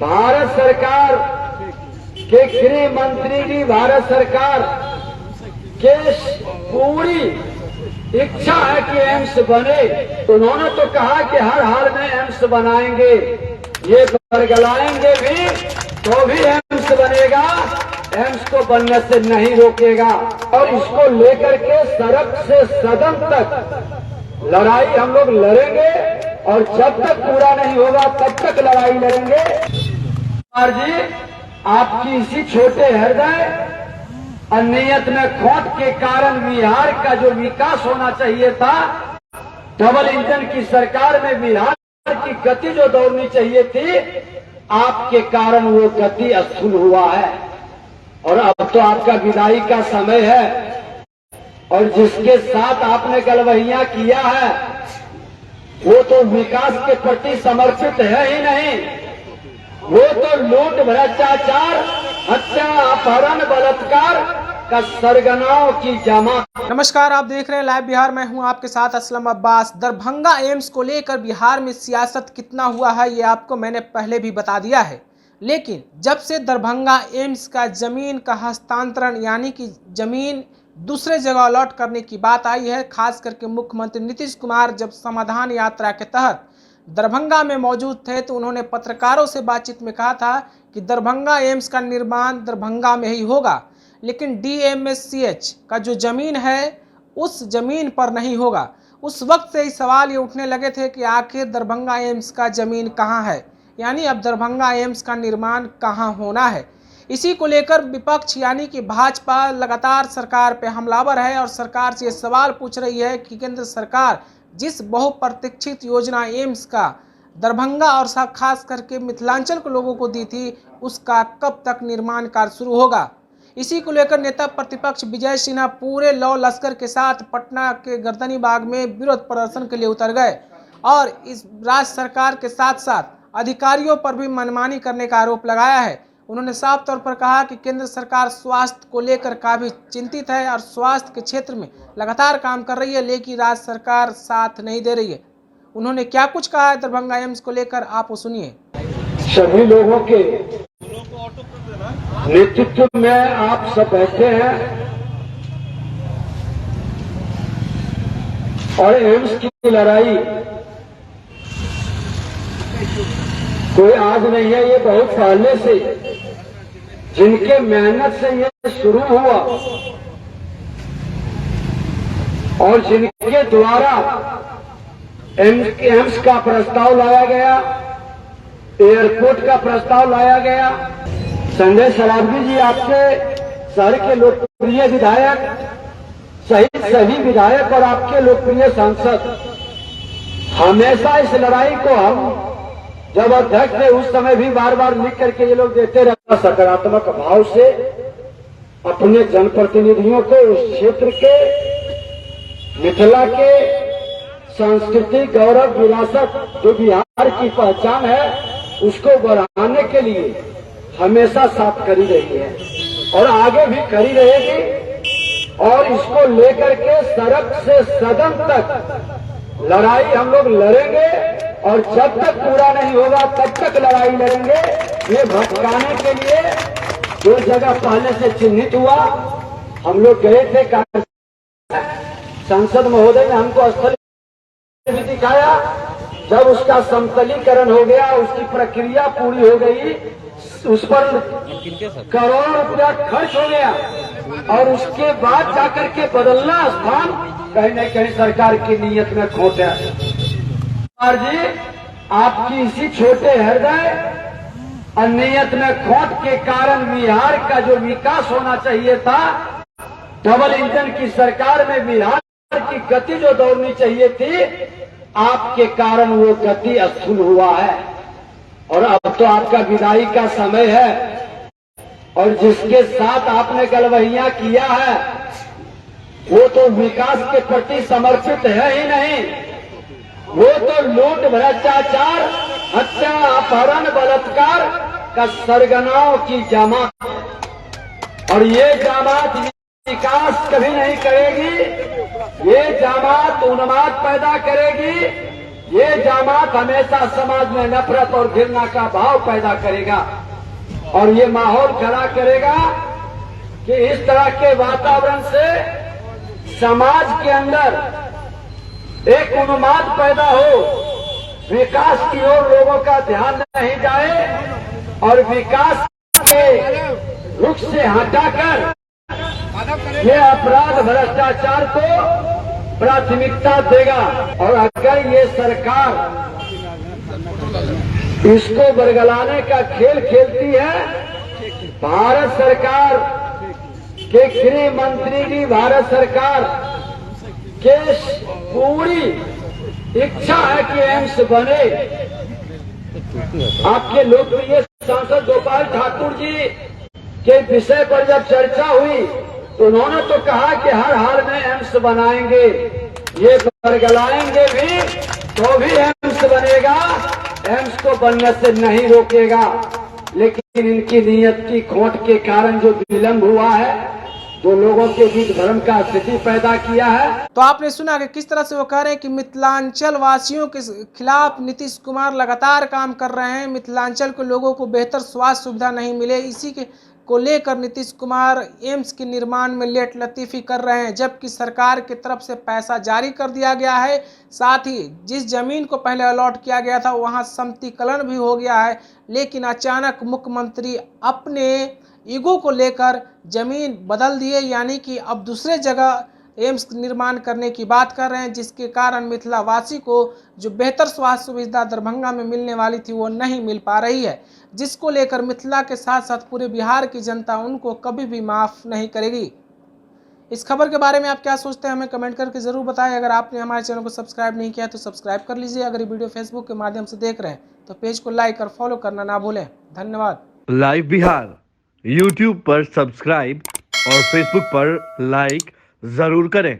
भारत सरकार के गृह मंत्री की भारत सरकार के पूरी इच्छा है कि एम्स बने। उन्होंने तो कहा कि हर हाल में एम्स बनाएंगे, ये बरगलाएंगे भी तो भी एम्स बनेगा, एम्स को बनने से नहीं रोकेगा। और इसको लेकर के सड़क से सदन तक लड़ाई हम लोग लड़ेंगे और जब तक पूरा नहीं होगा तब तक लड़ाई लड़ेंगे। कुमार जी, आपकी इसी छोटे हृदय और नियत में खोट के कारण बिहार का जो विकास होना चाहिए था, डबल इंजन की सरकार में बिहार की गति जो दौड़नी चाहिए थी, आपके कारण वो गति अस्थूल हुआ है। और अब तो आपका विदाई का समय है और जिसके साथ आपने गलवहियां किया है वो तो विकास के प्रति समर्पित है ही नहीं, वो तो लूट भ्रष्टाचार, हत्या, अपहरण, बलात्कार का सरगनाओं की जमा। नमस्कार, आप देख रहे हैं लाइव बिहार। मैं हूं आपके साथ असलम अब्बास। दरभंगा एम्स को लेकर बिहार में सियासत कितना हुआ है ये आपको मैंने पहले भी बता दिया है, लेकिन जब से दरभंगा एम्स का जमीन का हस्तांतरण यानी कि जमीन दूसरे जगह अलॉट करने की बात आई है, खास करके मुख्यमंत्री नीतीश कुमार जब समाधान यात्रा के तहत दरभंगा में मौजूद थे तो उन्होंने पत्रकारों से बातचीत में कहा था कि दरभंगा एम्स का निर्माण दरभंगा में ही होगा, लेकिन DMSCH का जो ज़मीन है उस ज़मीन पर नहीं होगा। उस वक्त से ही सवाल ये उठने लगे थे कि आखिर दरभंगा एम्स का ज़मीन कहाँ है, यानी अब दरभंगा एम्स का निर्माण कहाँ होना है। इसी को लेकर विपक्ष यानी कि भाजपा लगातार सरकार पे हमलावर है और सरकार से ये सवाल पूछ रही है कि केंद्र सरकार जिस बहुप्रतीक्षित योजना एम्स का दरभंगा और खास करके मिथिलांचल के लोगों को दी थी, उसका कब तक निर्माण कार्य शुरू होगा। इसी को लेकर नेता प्रतिपक्ष विजय सिन्हा पूरे लौ लश्कर के साथ पटना के गर्दनी बाग में विरोध प्रदर्शन के लिए उतर गए और इस राज्य सरकार के साथ साथ अधिकारियों पर भी मनमानी करने का आरोप लगाया है। उन्होंने साफ तौर पर कहा कि केंद्र सरकार स्वास्थ्य को लेकर काफ़ी चिंतित है और स्वास्थ्य के क्षेत्र में लगातार काम कर रही है, लेकिन राज्य सरकार साथ नहीं दे रही है। उन्होंने क्या कुछ कहा है दरभंगा एम्स को लेकर, आप वो सुनिए। सभी लोगों के नेतृत्व में आप सब बैठे हैं और एम्स की लड़ाई कोई आज नहीं है, ये बहुत पहले से जिनके मेहनत से ये शुरू हुआ और जिनके द्वारा एम्स का प्रस्ताव लाया गया, एयरपोर्ट का प्रस्ताव लाया गया। संजय सरावगी जी आपके शहर के लोकप्रिय विधायक सहित सभी विधायक और आपके लोकप्रिय सांसद हमेशा इस लड़ाई को हम जब अध्यक्ष थे उस समय भी बार बार लिख करके ये लोग देते रहे। सकारात्मक भाव से अपने जनप्रतिनिधियों को उस क्षेत्र के मिथिला के सांस्कृतिक गौरव विरासत जो बिहार की पहचान है उसको बढ़ाने के लिए हमेशा साथ करी रही है और आगे भी करी रहेगी। और इसको लेकर के सड़क से सदन तक लड़ाई हम लोग लड़ेंगे और जब तक पूरा नहीं होगा तब तक लड़ाई लड़ेंगे। ये भटकाने के लिए जो जगह पहले से चिन्हित हुआ, हम लोग गए थे, सांसद महोदय ने हमको स्थल भी दिखाया। जब उसका समतलीकरण हो गया, उसकी प्रक्रिया पूरी हो गई, उस पर करोड़ों रुपया खर्च हो गया और उसके बाद जाकर के बदलना स्थान कहीं न कहीं सरकार की नीयत में खोट है। कुमार जी, आपकी इसी छोटे हृदय और नियत में खोट के कारण बिहार का जो विकास होना चाहिए था, डबल इंजन की सरकार में बिहार की गति जो दौड़नी चाहिए थी, आपके कारण वो गति अस्थूल हुआ है। और अब तो आपका विदाई का समय है और जिसके साथ आपने गलवहियां किया है वो तो विकास के प्रति समर्पित है ही नहीं, वो तो लूट भ्रष्टाचार, हत्या, अपहरण, बलात्कार का सरगनाओं की जमात। और ये जमात विकास कभी नहीं करेगी, ये जमात उन्माद पैदा करेगी, ये जमात हमेशा समाज में नफरत और घृणा का भाव पैदा करेगा और ये माहौल खड़ा करेगा कि इस तरह के वातावरण से समाज के अंदर एक उन्माद पैदा हो, विकास की ओर लोगों का ध्यान नहीं जाए और विकास के रुख से हटाकर ये अपराध भ्रष्टाचार को प्राथमिकता देगा। और अगर ये सरकार इसको बरगलाने का खेल खेलती है, भारत सरकार के गृह मंत्री की भारत सरकार के पूरी इच्छा है कि एम्स बने। आपके लोकप्रिय सांसद गोपाल ठाकुर जी के विषय पर जब चर्चा हुई तो उन्होंने तो कहा कि हर हाल में एम्स बनाएंगे, ये बरगलाएंगे भी तो भी एम्स बनेगा, एम्स को बनने से नहीं रोकेगा। लेकिन इनकी नीयत की खोट के कारण जो विलंब हुआ है, जो लोगों के बीच भ्रम का स्थिति पैदा किया है। तो आपने सुना कि किस तरह से वो कह रहे हैं कि मिथिलांचल वासियों के खिलाफ नीतीश कुमार लगातार काम कर रहे हैं, मिथिलांचल के लोगों को बेहतर स्वास्थ्य सुविधा नहीं मिले, इसी के को लेकर नीतीश कुमार एम्स के निर्माण में लेट लतीफी कर रहे हैं, जबकि सरकार की तरफ से पैसा जारी कर दिया गया है। साथ ही जिस जमीन को पहले अलॉट किया गया था वहां समतीकरण भी हो गया है, लेकिन अचानक मुख्यमंत्री अपने ईगो को लेकर जमीन बदल दिए, यानी कि अब दूसरे जगह एम्स निर्माण करने की बात कर रहे हैं, जिसके कारण मिथिलावासी को जो बेहतर स्वास्थ्य सुविधा दरभंगा में मिलने वाली थी वो नहीं मिल पा रही है, जिसको लेकर मिथिला के साथ साथ पूरे बिहार की जनता उनको कभी भी माफ़ नहीं करेगी। इस खबर के बारे में आप क्या सोचते हैं हमें कमेंट करके ज़रूर बताएं। अगर आपने हमारे चैनल को सब्सक्राइब नहीं किया तो सब्सक्राइब कर लीजिए। अगर ये वीडियो फेसबुक के माध्यम से देख रहे हैं तो पेज को लाइक और फॉलो करना ना भूलें। धन्यवाद। लाइव बिहार यूट्यूब पर सब्सक्राइब और फेसबुक पर लाइक जरूर करें।